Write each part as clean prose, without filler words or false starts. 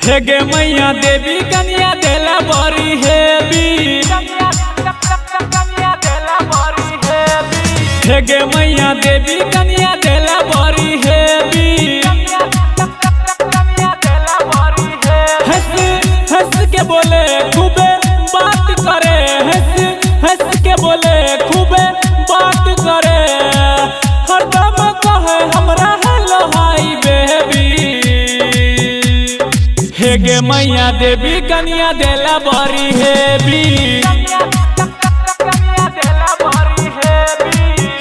हे गे मैया देवी कन्या देला बड़ी हेवी। हे गे मैया देवी कन्या देला बड़ी हेवी। हंस हंस के बोले खूबे बात करे, हंस हंस के बोले खूबे बात करे। हरदम कहे हमरा हेलो हाय बेबी। हे गे मैया देवी कन्या देला बड़ी हेवी।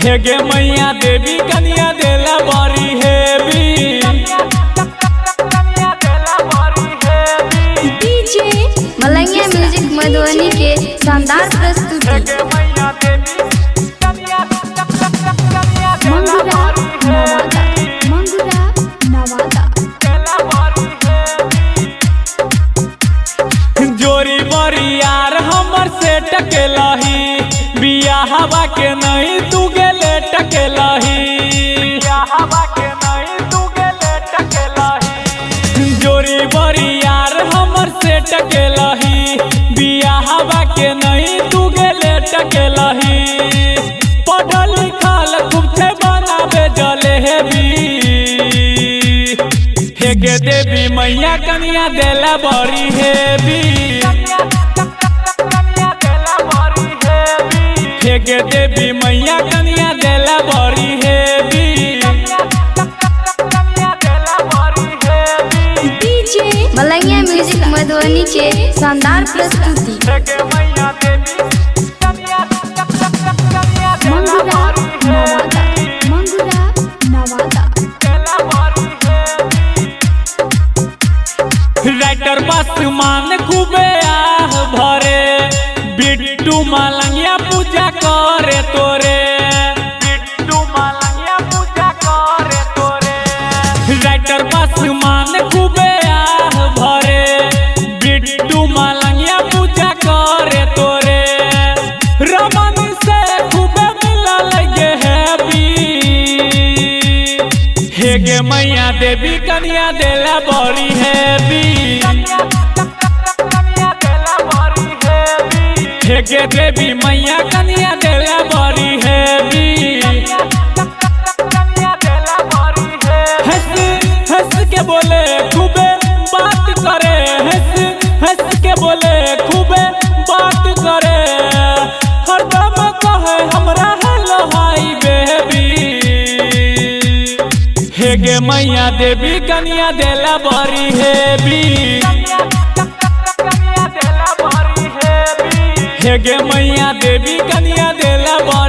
हे गे मैया देवी कन्या देला बड़ी heavy. DJ Malangiya music Madhubani के शानदार प्रस्तुति। मंगूरा नवादा, मंगूरा नवादा। जोरी बड़ी यार हमर से टकेलही, बिया हवा के नहीं तू गेले टकेलही। जोरी बड़ी यार हमर से टकेलही, बिया हवा के नहीं तू गेले टकेलही। पढ़ल लिखल खूब थे बनावे जलेबी। हे गे देवी मैया कन्या देला बड़ी हेवी। हे गे देवी मैया कन्या देला बड़ी heavy. DJ Malangiya music Madhubani के शानदार प्रस्तुति। मंगूरा नवादा, मंगूरा नवादा। राइटर बसमान खूबे आह भरे, बिट्टू मलंगिया पूजा करे तोरे। राइटर बसमान खूबे आह भरे, बिट्टू मलंगिया पूजा करे तोरे। रमन से खूबे मिला लगे हैवी। हे गे मैया देवी कन्या देला बड़ी हेवी। हे गे देवी मैया कन्या देला बड़ी हेवी। हंस हंस के बोले खूबे बात करे, हंस हंस के बोले खूबे बात करे। हरदम कहे हमरा हेलो हाय बेबी। हे गे मैया देवी कन्या देला बड़ी हेवी। हे गे मैया देवी कन्या देला बड़ी